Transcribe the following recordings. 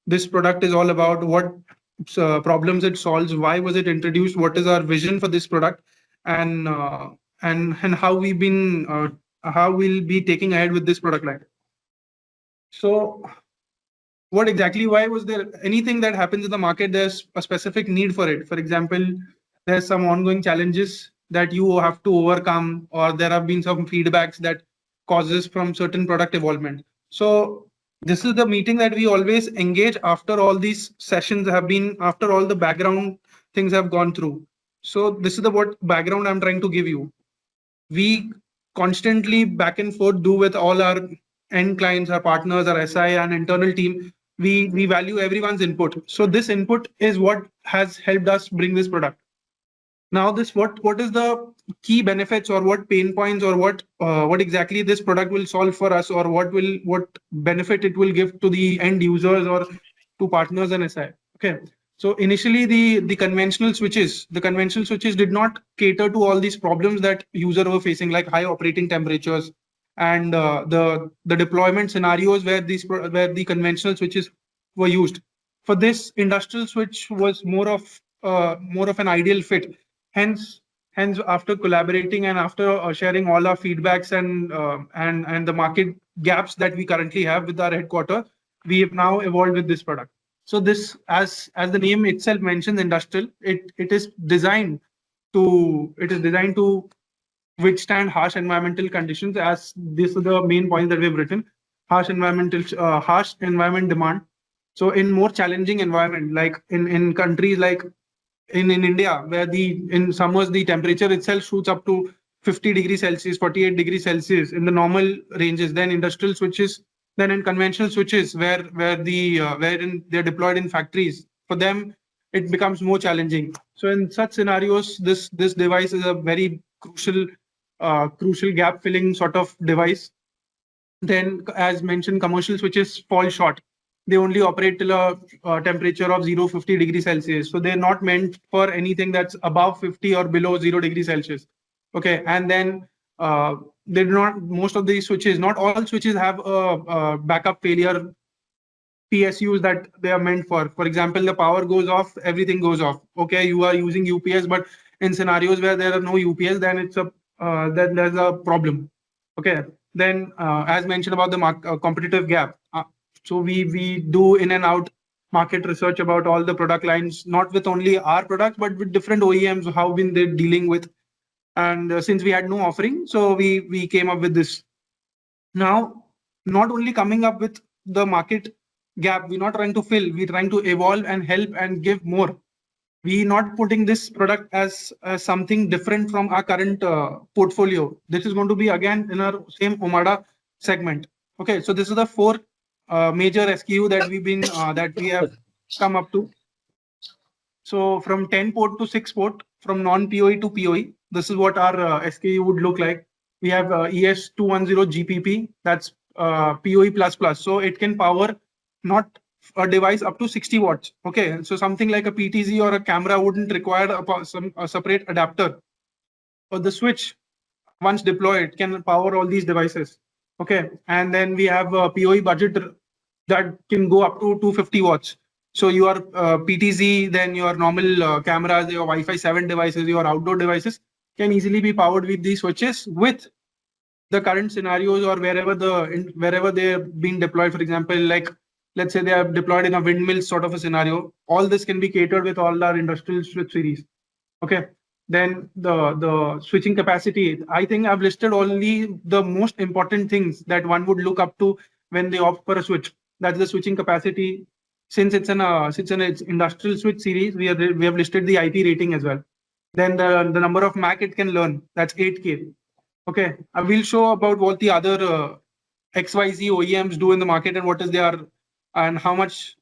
this product is all about, what problems it solves, why was it introduced, what is our vision for this product, and how how we'll be taking ahead with this product line. So what exactly, why was there anything that happens in the market, there's a specific need for it. For example, there's some ongoing challenges that you have to overcome, or there have been some feedbacks that causes from certain product evolvement. So this is the meeting that we always engage after all these sessions have been, after all the background things have gone through. So this is the what background I'm trying to give you. We constantly back and forth do with all our end clients, our partners, our SI and internal team. We value everyone's input. So this input is what has helped us bring this product. Now this what is the key benefits, or what pain points, or what exactly this product will solve for us, or what benefit it will give to the end users or to partners and SI. Okay. So initially the conventional switches did not cater to all these problems that users were facing, like high operating temperatures and the deployment scenarios where the conventional switches were used. For this, industrial switch was more of an ideal fit. Hence, after collaborating and after sharing all our feedbacks and the market gaps that we currently have with our headquarters, we have now evolved with this product. So this, as the name itself mentions, industrial, it is designed to withstand harsh environmental conditions, as this is the main point that we've written. Harsh environment demand. So in more challenging environment, like in countries like in India, where in summers the temperature itself shoots up to 50 degrees Celsius, 48 degrees Celsius in the normal ranges, then industrial switches, then in conventional switches wherein they're deployed in factories, for them it becomes more challenging. So in such scenarios, this device is a very crucial gap filling sort of device. Then, as mentioned, commercial switches fall short. They only operate till a temperature of 0 50 degrees Celsius. So they're not meant for anything that's above 50 or below 0 degrees Celsius. Okay, and then they do not. Most of these switches, not all switches, have a backup failure PSUs that they are meant for. For example, the power goes off, everything goes off. Okay, you are using UPS, but in scenarios where there are no UPS, then then there's a problem. Okay, then as mentioned about the competitive gap, so we do in and out market research about all the product lines, not with only our products, but with different OEMs, how been they dealing with. And since we had no offering, so we came up with this. Now, not only coming up with the market gap, we're not trying to fill, we're trying to evolve and help and give more. We're not putting this product as something different from our current portfolio. This is going to be again in our same Omada segment. Okay, so this is the four major SKU that we have come up to. So from 10 port to 6 port, from non-PoE to PoE, this is what our SKU would look like. We have ES210 GPP, that's PoE++. So it can power not a device up to 60 watts. Okay, so something like a PTZ or a camera wouldn't require a separate adapter. Or the switch, once deployed, can power all these devices. Okay, and then we have a PoE budget that can go up to 250 watts. So your PTZ, then your normal cameras, your Wi-Fi 7 devices, your outdoor devices can easily be powered with these switches with the current scenarios, or wherever they're being deployed. For example, like let's say they are deployed in a windmill sort of a scenario. All this can be catered with all our industrial switch series. Okay. Then the switching capacity, I think I've listed only the most important things that one would look up to when they opt for a switch. That's the switching capacity. Since it's an industrial switch series, we have listed the IP rating as well. Then the number of MAC it can learn, that's 8K. Okay, I will show about what the other XYZ OEMs do in the market and what is their, and how much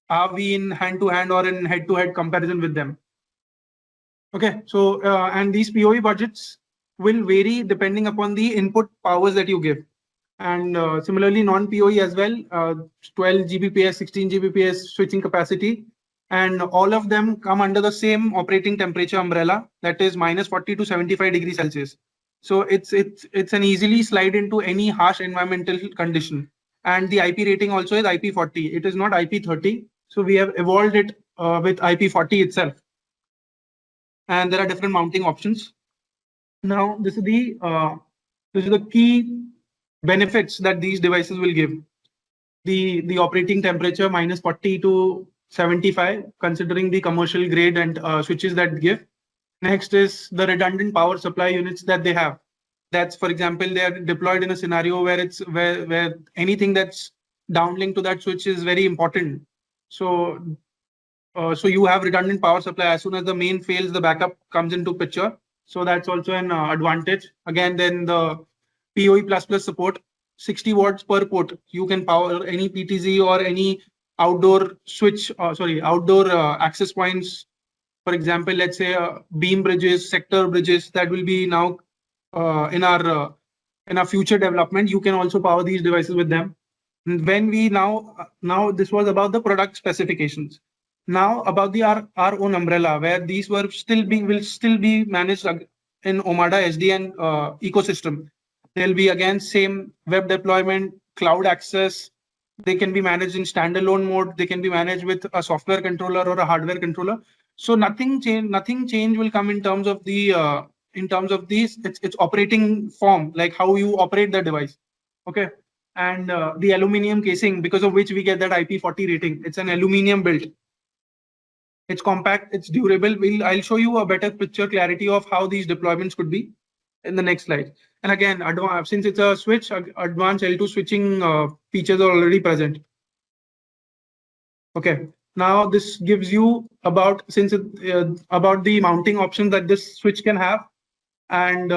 are we in hand-to-hand or in head-to-head comparison with them. Okay, so and these PoE budgets will vary depending upon the input powers that you give. And similarly, non-PoE as well, 12 Gbps, 16 Gbps switching capacity, and all of them come under the same operating temperature umbrella, that is -40 to 75 degrees Celsius. So it's an easily slide into any harsh environmental condition. and the IP rating also is IP40. It is not IP30. So we have evolved it with IP40 itself. And there are different mounting options. Now, this is the key benefits that these devices will give. The operating temperature -40 to 75, considering the commercial grade and switches that give. Next is the redundant power supply units that they have. That's, for example, they are deployed in a scenario where it's where anything that's downlinked to that switch is very important. So so you have redundant power supply. As soon as the main fails, the backup comes into picture. So that's also an advantage. Again, then the PoE++ support, 60 watts per port. You can power any PTZ or any outdoor switch, outdoor access points. For example, let's say beam bridges, sector bridges that will be now in our future development. You can also power these devices with them. When we now this was about the product specifications. Now about the our own umbrella, where these will still be managed in Omada SDN ecosystem. There'll be again same web deployment, cloud access. They can be managed in standalone mode. They can be managed with a software controller or a hardware controller. So nothing change will come in terms of the its operating form, like how you operate the device. Okay. And the aluminum casing, because of which we get that IP40 rating. It's an aluminum built. It's compact, it's durable. I'll show you a better picture clarity of how these deployments could be in the next slide. And again, since it's a switch, advanced L2 switching features are already present. Okay. Now this gives you about about the mounting options that this switch can have, and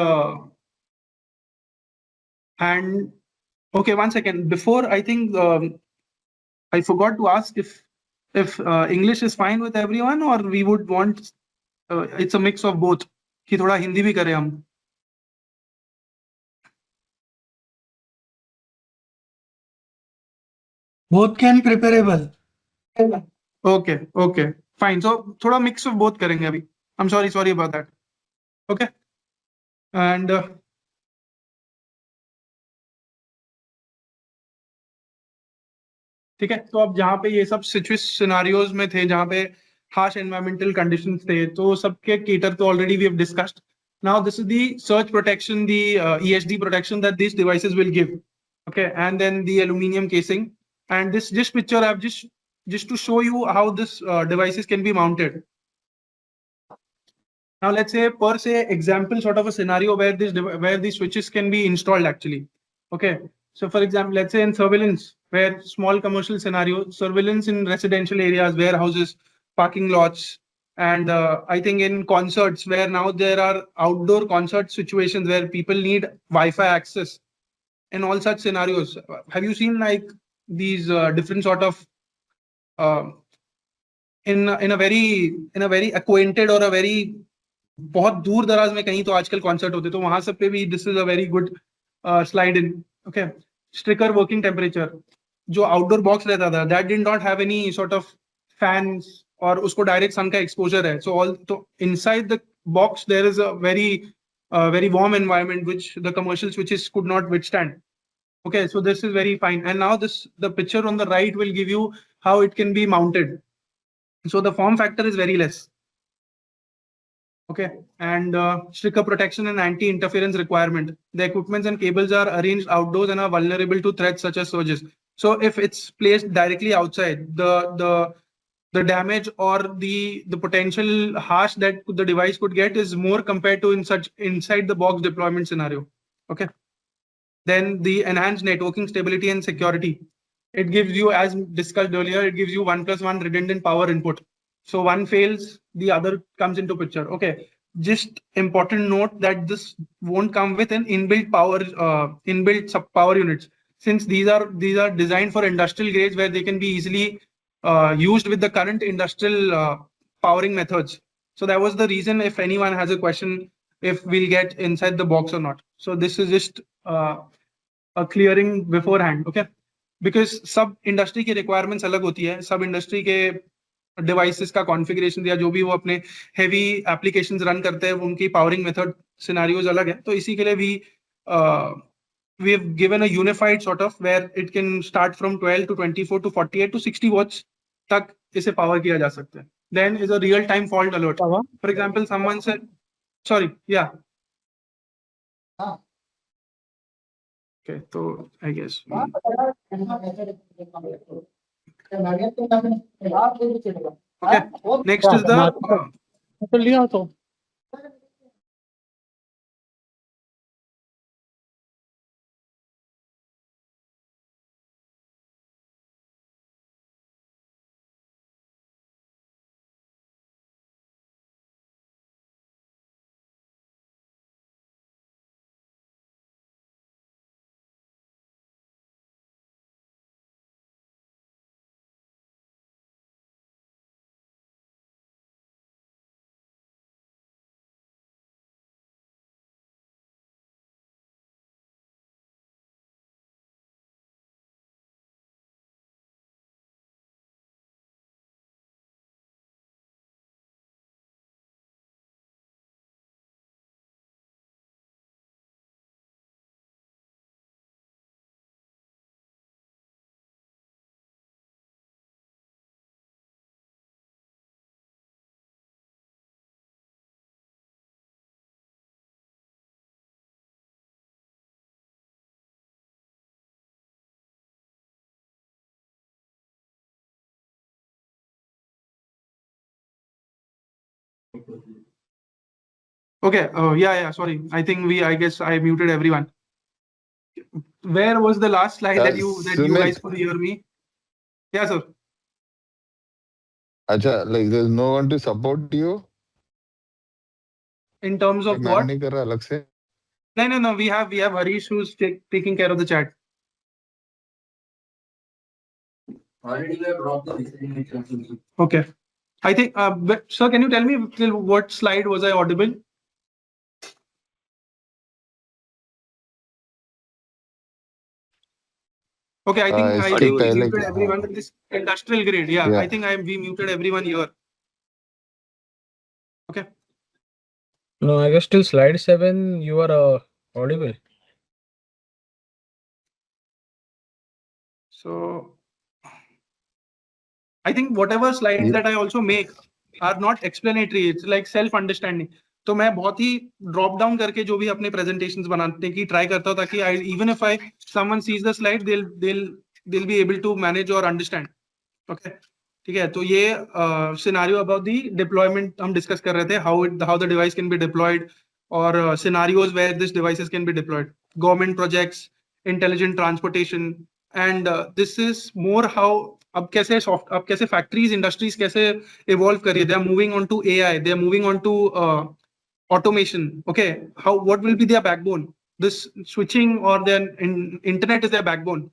okay, one second. Before, I think I forgot to ask if English is fine with everyone, or we would want it's a mix of both. कि थोड़ा हिंदी भी करें हम. Both can preferable. Okay, fine. So थोड़ा mix of both करेंगे अभी. I'm sorry about that. Okay. And ठीक है. तो अब जहाँ पे ये सब सिनारियोज में थे, जहाँ पे harsh environmental conditions थे, तो सबके cater तो already we have discussed. Now this is the surge protection, the ESD protection that these devices will give. Okay, and then the aluminum casing. And this picture I've just to show you how this devices can be mounted. Now let's say per se example sort of a scenario where these switches can be installed actually. Okay, so for example, let's say in surveillance, where small commercial scenario, surveillance in residential areas, warehouses, parking lots, and I think in concerts where now there are outdoor concert situations where people need Wi-Fi access. In all such scenarios, have you seen like these different sort of in a very acquainted or a very बहुत दूर दराज में कहीं तो आजकल concert होते, तो वहां सब पे भी this is a very good slide in. Okay, stricter working temperature. जो आउटडोर बॉक्स रहता था, that did not have any sort of fans, और उसको डायरेक्ट सन का एक्सपोजर है. सो ऑल तो inside the box there is a very warm environment which the commercial switches could not withstand. Okay, so this is very fine. And now the picture on the right will give you how it can be mounted. So the form factor is very less. Okay, and stricter protection and anti-interference requirement. The equipments and cables are arranged outdoors and are vulnerable to threats such as surges. So if it's placed directly outside, the damage or the potential harsh that the device could get is more compared to inside the box deployment scenario. Okay. Then the enhanced networking stability and security. It gives you, as discussed earlier, it gives you 1+1 redundant power input. So one fails, the other comes into picture. Okay. Just important note that this won't come with an inbuilt power units, since these are designed for industrial grades where they can be easily used with the current industrial powering methods. So that was the reason. If anyone has a question, if we'll get inside the box or not. So this is just a clearing beforehand. Okay. Because सब industry की requirements अलग होती है, सब industry के devices का configuration या जो भी वो अपने हेवी एप्लीकेशंस रन करते हैं उनकी पावरिंग मेथड सिनेरियोज अलग है. तो इसी के लिए भी we have given a unified sort of where it can start from 12 to 24 to 48 to 60 watts तक इसे power किया जा सकता है. Then is a real time fault alert. For example, someone said, sorry, yeah. Okay, so I guess. Okay, next is the. Okay, yeah, sorry. I think I guess I muted everyone. Where was the last slide that you guys could hear me? Yeah, sir. Acha, like there's no one to support you? In terms of what? नहीं कर रहा अलग से? No. We have Harish who's taking care of the chat. Okay. I think, sir, can you tell me till what slide was I audible? Okay, I think I muted everyone in this industrial grade. Yeah, I think we muted everyone here. Okay. No, I guess till slide 7 you are audible. So I think whatever slides that I also make are not explanatory. It's like self-understanding. तो मैं बहुत ही drop down करके जो भी अपने presentations बनाने की try करता हूँ ताकि even if someone sees the slide they'll be able to manage or understand. Okay. ठीक है, तो ये सिनेरियो अबाउट दी डिप्लॉयमेंट हम डिस्कस कर रहे थे, how the device can be deployed or scenarios where this devices can be deployed, government projects, intelligent transportation, and this is more how अब कैसे फैक्ट्रीज इंडस्ट्रीज कैसे इवॉल्व कर रही है. They are moving on to AI, they are moving on to automation. Okay, what will be their backbone? This switching or their internet is their backbone,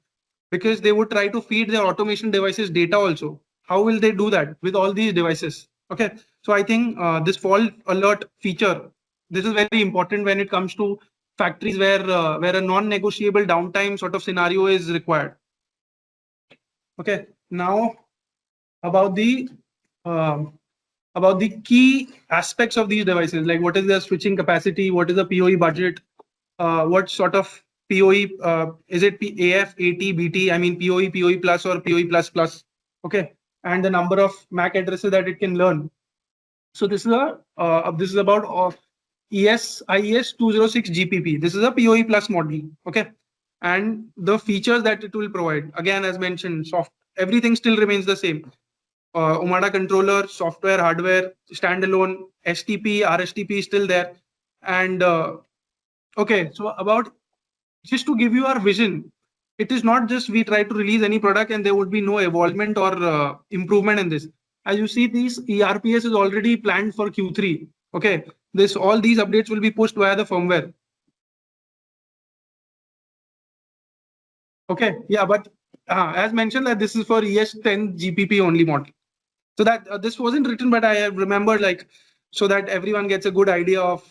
because they would try to feed their automation devices data also. How will they do that with all these devices? Okay, so I think this fault alert feature, this is very important when it comes to factories where a non-negotiable downtime sort of scenario is required. Okay, now about the key aspects of these devices, like what is their switching capacity, what is the PoE budget, what sort of PoE, is it AF, AT, BT, I mean PoE, PoE plus or PoE plus plus, okay, and the number of MAC addresses that it can learn. So this is about IES 206 GPP. This is a PoE plus model, okay, and the features that it will provide, again as mentioned, everything still remains the same. Umada controller, software, hardware, standalone, STP, RSTP is still there, and okay, so about just to give you our vision, it is not just we try to release any product and there would be no evolvement or improvement in this. As you see, these ERPS is already planned for Q3. Okay, all these updates will be pushed via the firmware. Okay, yeah, but as mentioned that this is for ES 10 GPP only model. So that this wasn't written, but I remember like so that everyone gets a good idea of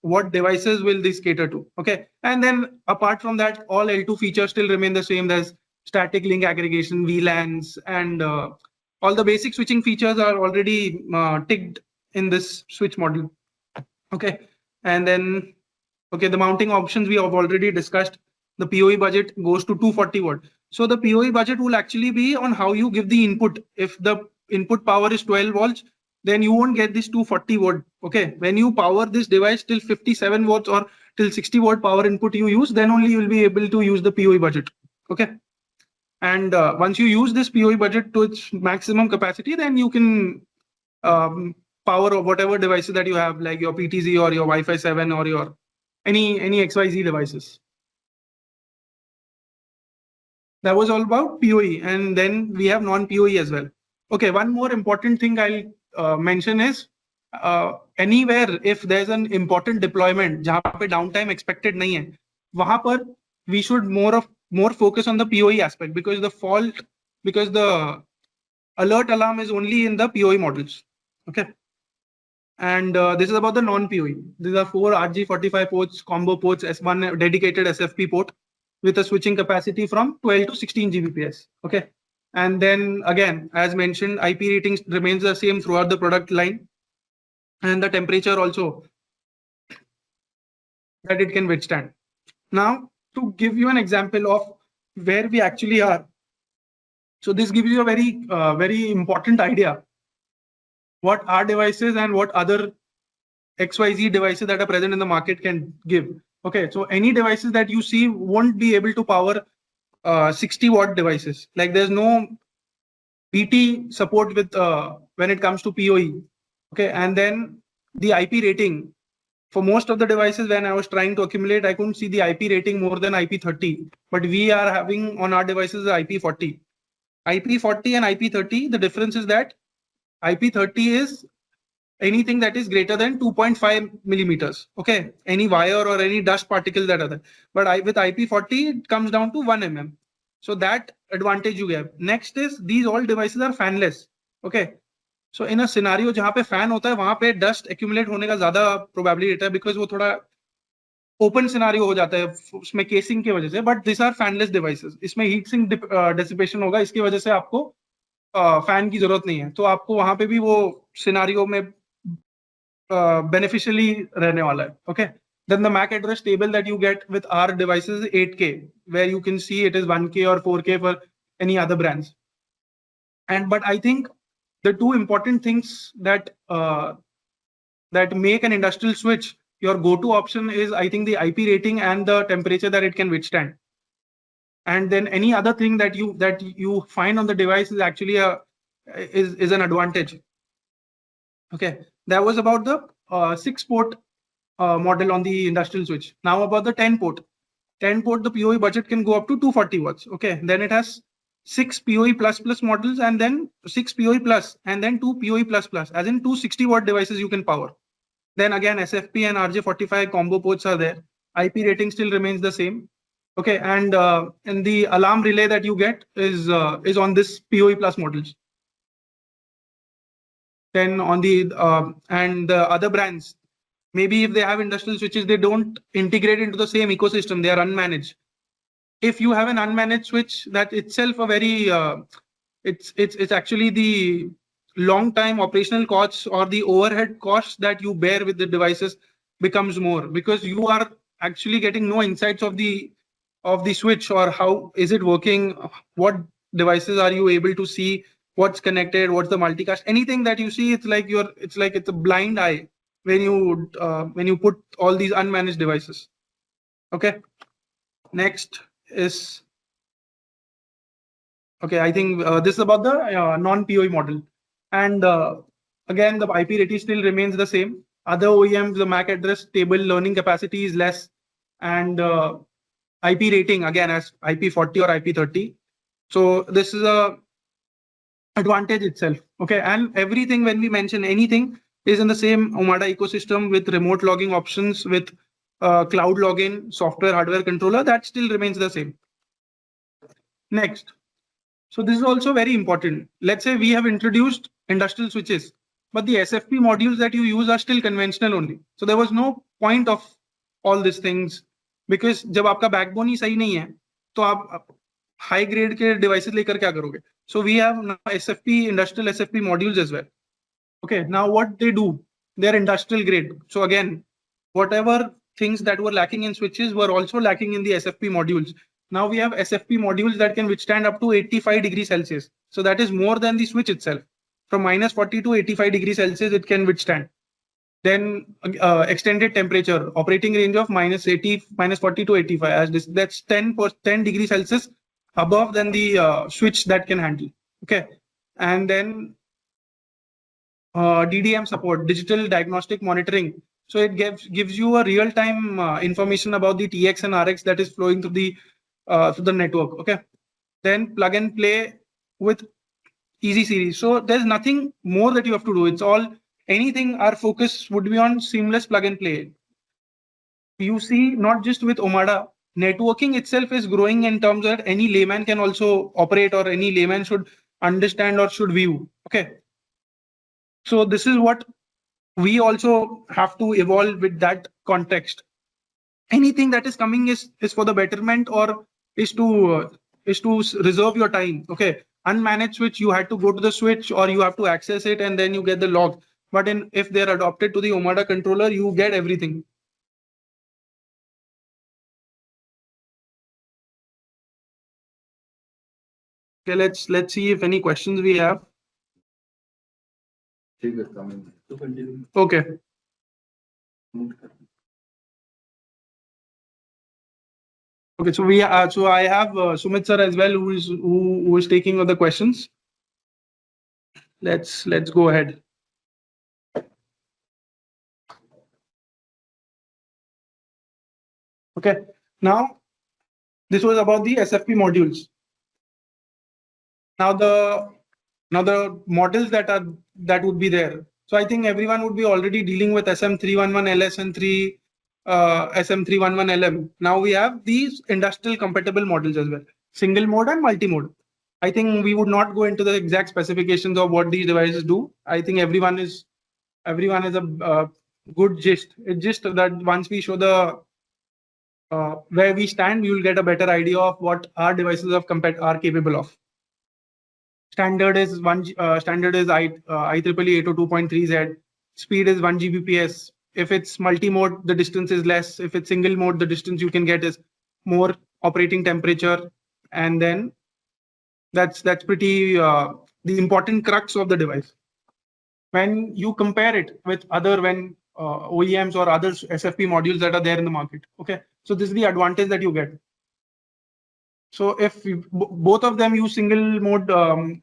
what devices will this cater to. Okay, and then apart from that, all L2 features still remain the same. There's static link aggregation, VLANs, and all the basic switching features are already ticked in this switch model. Okay, and then okay, the mounting options we have already discussed. the PoE budget goes to 240 watt. So the PoE budget will actually be on how you give the input. If the input power is 12 volts, then you won't get this 240 watt. Okay, when you power this device till 57 watts or till 60 watt power input you use, then only you will be able to use the PoE budget. Okay, and once you use this PoE budget to its maximum capacity, then you can power whatever devices that you have, like your PTZ or your Wi-Fi 7 or your any XYZ devices. That was all about PoE, and then we have non-PoE as well. Okay, one more important thing I'll mention is anywhere if there's an important deployment जहाँ पे downtime expected नहीं है, वहाँ पर we should more focus on the PoE aspect, because the alert alarm is only in the PoE models. Okay, and this is about the non-PoE. These are 4 RJ45 ports, combo ports, S1 dedicated SFP port with a switching capacity from 12 to 16 Gbps. Okay, and then again, as mentioned, IP ratings remains the same throughout the product line, and the temperature also that it can withstand. Now, to give you an example of where we actually are, so this gives you a very important idea what our devices and what other XYZ devices that are present in the market can give. Okay, so any devices that you see won't be able to power 60 watt devices. Like there's no BT support with when it comes to PoE. Okay, and then the IP rating for most of the devices, when I was trying to accumulate, I couldn't see the IP rating more than IP30, but we are having on our devices IP40. IP40 and IP30, the difference is that IP30 is anything that is greater than 2.5 millimeters. Okay, any wire or any dust particle that are there. But with IP40, it comes down to 1 mm. So that advantage you get. Next is these all devices are fanless. Okay, so in a scenario जहाँ पे fan होता है वहाँ पे dust accumulate होने का ज़्यादा probability रहता है, because वो थोड़ा open scenario हो जाता है उसमें casing की वजह से. But these are fanless devices. इसमें heat sink dissipation होगा, इसकी वजह से आपको फैन की जरूरत नहीं है, तो आपको वहां पे भी वो सिनारियो में beneficially रहने वाला है. Okay, then the MAC address table that you get with our devices is 8K, where you can see it is 1K or 4K for any other brands. And but I think the two important things that that make an industrial switch your go-to option is, I think, the IP rating and the temperature that it can withstand. And then any other thing that you find on the device is actually is an advantage. Okay, that was about the 6-port model on the industrial switch. Now about the 10-port. 10-port, the PoE budget can go up to 240 watts. Okay, then it has 6 PoE++ models, and then 6 PoE+, and then 2 PoE++, as in 2 60-watt devices you can power. Then again, SFP and RJ45 combo ports are there. IP rating still remains the same. Okay, and the alarm relay that you get is on this PoE+ models. Then on the and the other brands, maybe if they have industrial switches, they don't integrate into the same ecosystem. They are unmanaged. If you have an unmanaged switch, that itself a very it's actually the long time operational costs or the overhead costs that you bear with the devices becomes more, because you are actually getting no insights of the switch, or how is it working, what devices are you able to see, what's connected, what's the multicast, anything that you see, it's like it's a blind eye when you put all these unmanaged devices. Okay, next is, okay, I think this is about the non-PoE model. And again, the IP rating still remains the same. Other OEMs, the MAC address table learning capacity is less, and IP rating again as IP40 or IP30. So this is a advantage itself. Okay, and everything, when we mention anything, is in the same Omada ecosystem with remote logging options, with cloud login, software, hardware controller, that still remains the same. Next. So this is also very important. Let's say we have introduced industrial switches, but the SFP modules that you use are still conventional only. So there was no point of all these things, because जब आपका backbone ही सही नहीं है, तो आप high grade के devices लेकर क्या करोगे? So we have now SFP, industrial SFP modules as well. Okay, now what they do, they're industrial grade. So again, whatever things that were lacking in switches were also lacking in the SFP modules. Now we have SFP modules that can withstand up to 85 degrees Celsius. So that is more than the switch itself. From minus 40 to 85 degrees Celsius, it can withstand. Then extended temperature, operating range of minus 80, minus 40 to 85. As this, that's 10 degrees Celsius above than the switch that can handle. Okay, and then DDM support, digital diagnostic monitoring. So it gives you a real time information about the TX and RX that is flowing through the network. Okay, then plug and play with easy series. So there's nothing more that you have to do. It's all anything. Our focus would be on seamless plug and play. You see, not just with Omada, networking itself is growing in terms that any layman can also operate, or any layman should understand or should view. Okay. So this is what we also have to evolve with that context. Anything that is coming is for the betterment, or is to reserve your time. Okay, unmanaged switch, you had to go to the switch, or you have to access it and then you get the log. But if they're adopted to the Omada controller, you get everything. Okay, let's see if any questions we have. Okay. Okay, so so I have Sumit sir as well, who is taking all the questions. Let's go ahead. Okay, now this was about the SFP modules. Now the models that would be there. So I think everyone would be already dealing with SM311LS and SM311LM. Now we have these industrial compatible models as well, single mode and multi mode. I think we would not go into the exact specifications of what these devices do. I think everyone is a good gist. It's just that once we show the where we stand, you will get a better idea of what our devices are capable of. Standard is IEEE 802.3Z. Speed is 1 Gbps. If it's multi-mode, the distance is less. If it's single mode, the distance you can get is more. Operating temperature, and then that's pretty the important crux of the device. When you compare it with other OEMs or other SFP modules that are there in the market. Okay, so this is the advantage that you get. So if both of them use single mode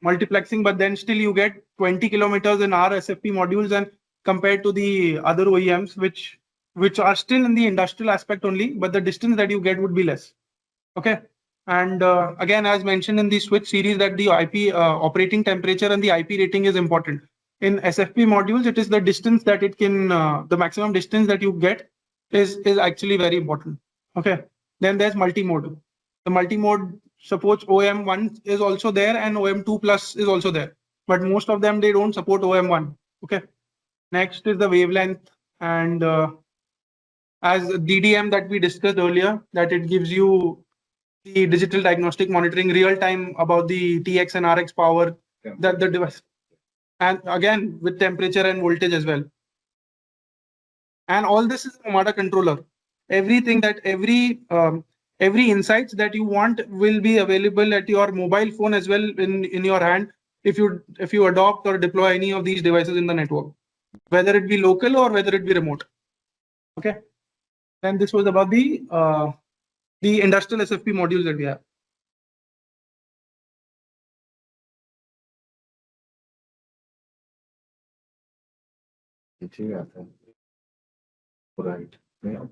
multiplexing, but then still you get 20 kilometers in our SFP modules, and compared to the other OEMs, which are still in the industrial aspect only, but the distance that you get would be less. Okay. And again, as mentioned in the switch series, that the IP operating temperature and the IP rating is important. In SFP modules, it is the distance that it can, the maximum distance that you get is actually very important. Okay. Then there's multi-mode. The multi-mode supports OM1 is also there, and OM2 plus is also there. But most of them, they don't support OM1. Okay. Next is the wavelength, and as DDM that we discussed earlier, that it gives you the digital diagnostic monitoring real time about the TX and RX power that the device, and again with temperature and voltage as well. And all this is Omada controller. Everything that every insights that you want will be available at your mobile phone as well, in your hand, if you adopt or deploy any of these devices in the network, whether it be local or whether it be remote. Okay. Then this was about the industrial SFP modules that we have. Right. Yeah.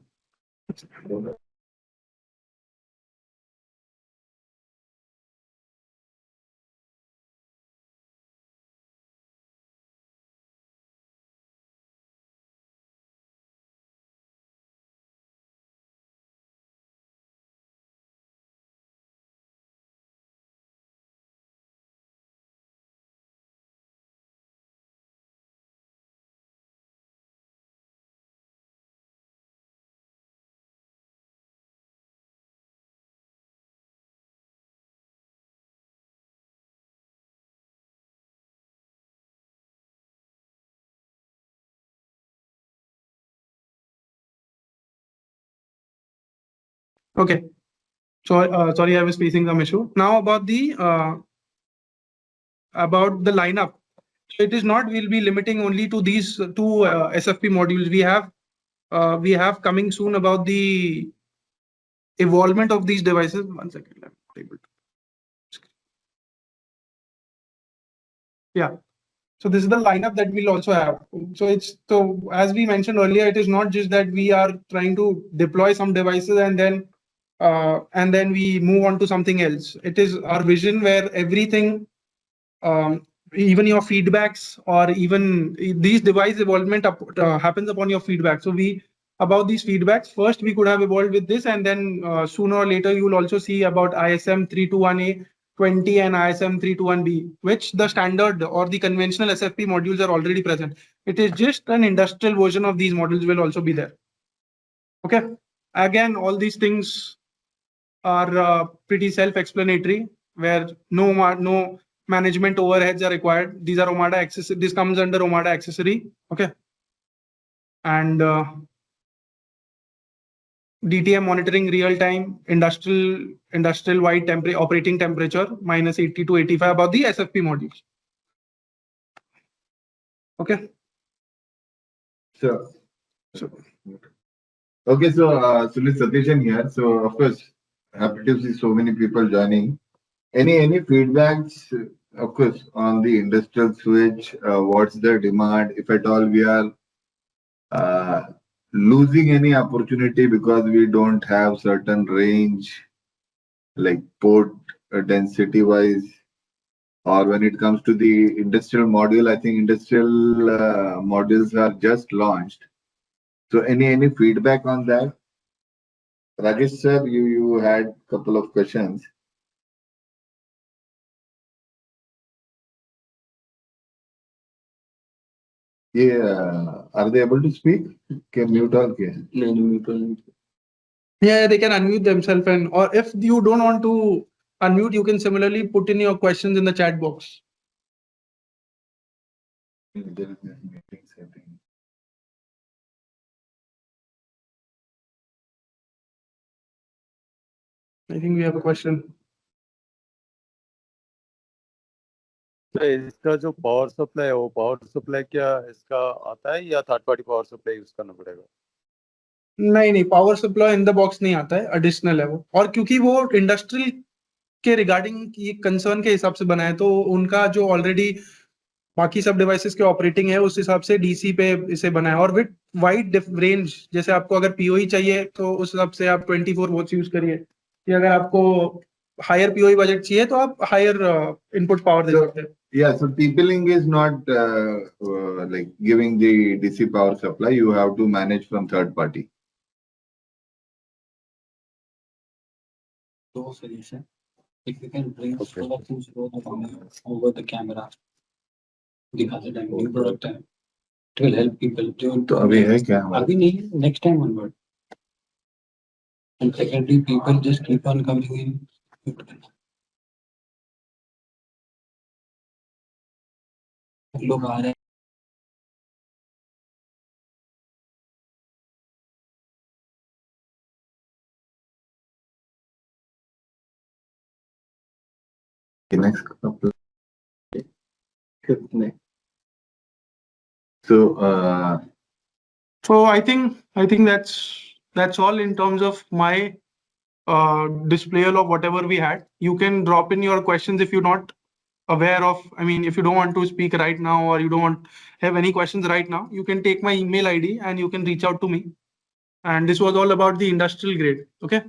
Okay. So sorry, I was facing some issue. Now about the lineup. So it is not we'll be limiting only to these two SFP modules. We have coming soon about the evolvement of these devices. 1 second. I'm not able to. Yeah. So this is the lineup that we'll also have. So as we mentioned earlier, it is not just that we are trying to deploy some devices and then we move on to something else. It is our vision where everything, even your feedbacks or even these device evolvement happens upon your feedback. So about these feedbacks, first we could have evolved with this, and then sooner or later you will also see about ISM 321A 20 and ISM 321B, which the standard or the conventional SFP modules are already present. It is just an industrial version of these modules will also be there. Okay. Again, all these things are pretty self-explanatory, where no management overheads are required. These are Omada accessory. This comes under Omada accessory. Okay. And DTM monitoring real-time industrial wide operating temperature -80 to 85 about the SFP modules. Okay. Sure. Okay, so Sunil Satishan here. So of course, happy to see so many people joining. Any feedbacks, of course, on the industrial switch? What's the demand? If at all we are losing any opportunity because we don't have certain range, like port density wise, or when it comes to the industrial module, I think industrial modules are just launched. So any feedback on that? Rajesh sir, you had a couple of questions. Yeah, are they able to speak? Can mute all? Yeah, they can unmute themselves, or if you don't want to unmute, you can similarly put in your questions in the chat box. There is a meeting setting. I think we have a question. तो इसका जो power supply है वो power supply क्या इसका आता है या third party power supply use करना पड़ेगा? नहीं, power supply in the box नहीं आता है, एडिशनल है वो। और क्योंकि वो इंडस्ट्रियल के रिगार्डिंग की कंसर्न के हिसाब से बना है, तो उनका जो ऑलरेडी बाकी सब डिवाइसेस के ऑपरेटिंग है उस हिसाब से डीसी पे इसे बना है। और विद वाइड रेंज, जैसे आपको अगर पीओई चाहिए तो उस हिसाब से आप 24 वोल्ट्स यूज करिए, कि अगर आपको हायर पीओई बजट चाहिए तो आप हायर इनपुट पावर दे सकते हैं। Yeah, so TP-Link is not like giving the DC power supply. You have to manage from third party. So solution, if you can bring all of things over the camera, दिखा दे time new product है, it will help people. तो अभी है क्या? अभी नहीं, next time onward. And secondly, people just keep on coming in. लोग आ रहे हैं। The next couple. So So I think that's all in terms of my display of whatever we had. You can drop in your questions if you're not aware of, I mean, if you don't want to speak right now or you don't have any questions right now, you can take my email ID and you can reach out to me. And this was all about the industrial grade. Okay.